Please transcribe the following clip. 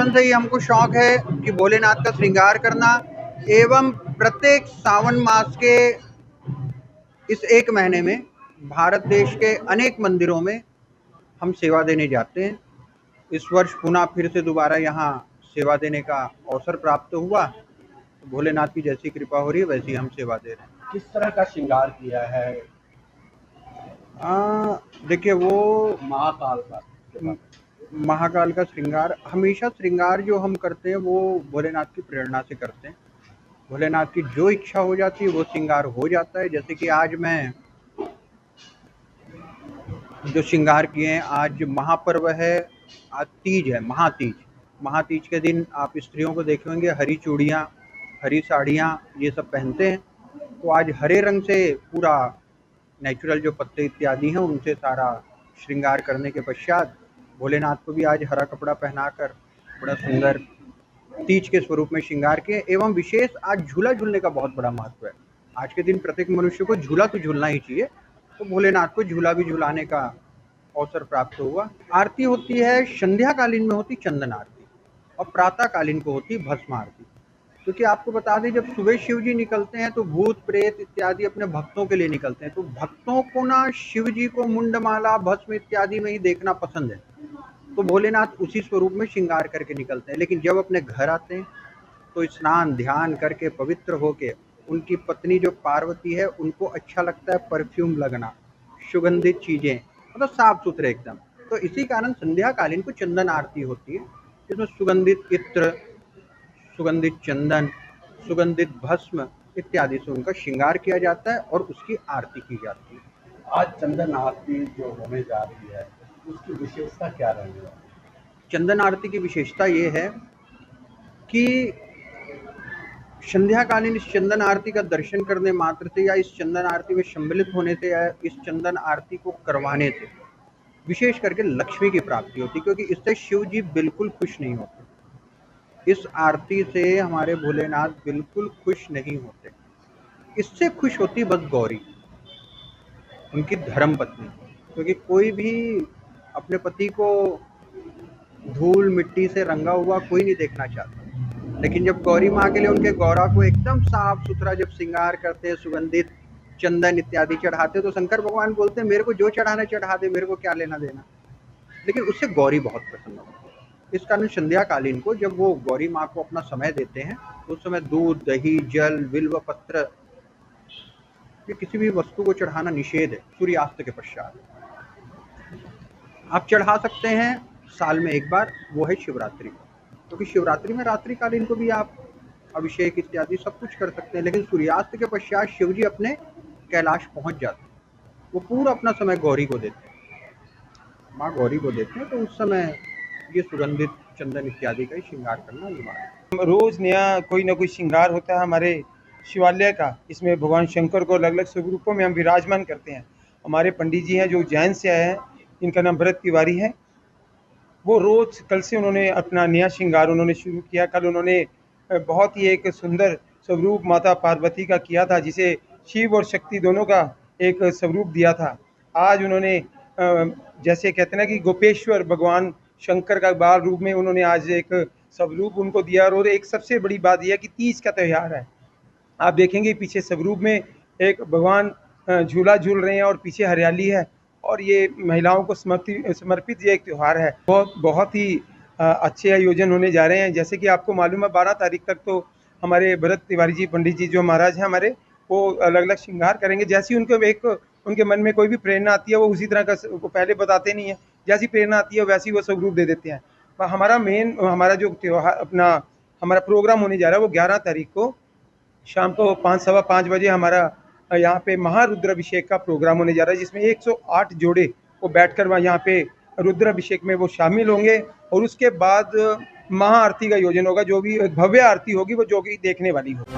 बचपन से ही हमको शौक है कि भोलेनाथ का श्रृंगार करना एवं प्रत्येक सावन मास के इस एक महीने में भारत देश के अनेक मंदिरों में हम सेवा देने जाते हैं। इस वर्ष पुनः फिर से दोबारा यहाँ सेवा देने का अवसर प्राप्त हुआ। भोलेनाथ की जैसी कृपा हो रही है वैसी हम सेवा दे रहे हैं। किस तरह का श्रृंगार किया है? देखिए, वो महाकाल का श्रृंगार, हमेशा श्रृंगार जो हम करते हैं वो भोलेनाथ की प्रेरणा से करते हैं। भोलेनाथ की जो इच्छा हो जाती है वो श्रृंगार हो जाता है। जैसे कि आज मैं जो श्रृंगार किए हैं, आज महापर्व है, आज तीज है, महातीज के दिन आप स्त्रियों को देखे होंगे हरी चूड़ियाँ, हरी साड़ियाँ ये सब पहनते हैं। तो आज हरे रंग से पूरा नेचुरल जो पत्ते इत्यादि हैं उनसे सारा श्रृंगार करने के पश्चात भोलेनाथ को भी आज हरा कपड़ा पहनाकर बड़ा सुंदर तीज के स्वरूप में श्रृंगार किए। एवं विशेष आज झूला झूलने का बहुत बड़ा महत्व है। आज के दिन प्रत्येक मनुष्य को झूला तो झूलना ही चाहिए, तो भोलेनाथ को झूला भी झूलाने का अवसर प्राप्त हुआ। आरती होती है, संध्याकालीन में होती चंदन आरती और प्रातःकालीन को होती भस्म आरती। क्योंकि आपको बता दें, जब सुबह शिव जी निकलते हैं तो भूत प्रेत इत्यादि अपने भक्तों के लिए निकलते हैं। तो भक्तों को ना शिव जी को मुंडमाला भस्म इत्यादि में ही देखना पसंद है, तो भोलेनाथ उसी स्वरूप में श्रृंगार करके निकलते हैं। लेकिन जब अपने घर आते हैं तो स्नान ध्यान करके पवित्र होके, उनकी पत्नी जो पार्वती है उनको अच्छा लगता है परफ्यूम लगना, सुगंधित चीज़ें, मतलब साफ सुथरे एकदम। तो इसी कारण संध्याकालीन को चंदन आरती होती है, जिसमें सुगंधित इत्र, सुगंधित चंदन, सुगंधित भस्म इत्यादि से उनका श्रृंगार किया जाता है और उसकी आरती की जाती है। आज चंदन आरती जो होने जा रही है उसकी विशेषता क्या रहेगी? चंदन आरती की विशेषता ये है कि संध्याकालीन इस चंदन आरती का दर्शन करने मात्र से या इस चंदन आरती में सम्मिलित होने से या इस चंदन आरती को करवाने से विशेष करके लक्ष्मी की प्राप्ति होती, क्योंकि इससे शिव जी बिल्कुल खुश नहीं होते। इस आरती से हमारे भोलेनाथ बिल्कुल खुश नहीं होते। इससे खुश होती बस गौरी, उनकी धर्म पत्नी, क्योंकि कोई भी अपने पति को धूल मिट्टी से रंगा हुआ कोई नहीं देखना चाहता। लेकिन जब गौरी माँ के लिए उनके गौरा को एकदम साफ सुथरा जब श्रृंगार करते हैं, सुगंधित चंदन इत्यादि चढ़ाते, तो शंकर भगवान बोलते हैं मेरे को जो चढ़ाना चढ़ा दे, मेरे को क्या लेना देना। लेकिन उससे गौरी बहुत प्रसन्न होती है। इस कारण संध्याकालीन को जब वो गौरी माँ को अपना समय देते हैं तो उस समय दूध, दही, जल, बिल्व पत्र, ये किसी भी वस्तु को चढ़ाना निषेध है। सूर्यास्त के पश्चात आप चढ़ा सकते हैं साल में एक बार, वो है शिवरात्रि को, क्योंकि शिवरात्रि में रात्रिकालीन को भी आप अभिषेक इत्यादि सब कुछ कर सकते हैं। लेकिन सूर्यास्त के पश्चात शिव जी अपने कैलाश पहुंच जाते हैं, वो पूरा अपना समय गौरी को देते हैं, माँ गौरी को देते हैं। तो उस समय ये सुगंधित चंदन इत्यादि का श्रृंगार करना अनिवार्य है। रोज नया कोई ना कोई श्रृंगार होता है हमारे शिवालय का। इसमें भगवान शंकर को अलग अलग स्वरूपों में हम विराजमान करते हैं। हमारे पंडित जी हैं जो उज्जैन से आए हैं, इनका नाम भरत तिवारी है। वो रोज कल से उन्होंने अपना नया श्रृंगार उन्होंने शुरू किया। कल उन्होंने बहुत ही एक सुंदर स्वरूप माता पार्वती का किया था, जिसे शिव और शक्ति दोनों का एक स्वरूप दिया था। आज उन्होंने जैसे कहते हैं ना कि गोपेश्वर भगवान शंकर का बाल रूप में उन्होंने आज एक स्वरूप उनको दिया। और एक सबसे बड़ी बात यह है कि तीज का त्यौहार है। आप देखेंगे पीछे स्वरूप में एक भगवान झूला झूल रहे हैं और पीछे हरियाली है, और ये महिलाओं को समर्पित ये एक त्यौहार है। बहुत ही अच्छे आयोजन होने जा रहे हैं। जैसे कि आपको मालूम है 12 तारीख तक तो हमारे भरत तिवारी जी पंडित जी जो महाराज हैं हमारे, वो अलग अलग श्रृंगार करेंगे। जैसी उनके मन में कोई भी प्रेरणा आती है वो उसी तरह का वो पहले बताते नहीं है, जैसी प्रेरणा आती है वैसी वो स्वरूप दे देते हैं। हमारा जो त्यौहार हमारा प्रोग्राम होने जा रहा है वो 11 तारीख को शाम को 5 सवा 5 बजे हमारा यहाँ पे महारुद्राभिषेक का प्रोग्राम होने जा रहा है, जिसमें 108 जोड़े वो बैठकर वहाँ यहाँ पे रुद्राभिषेक में वो शामिल होंगे। और उसके बाद महाआरती का आयोजन होगा, जो भी भव्य आरती होगी वो जो कि देखने वाली होगी।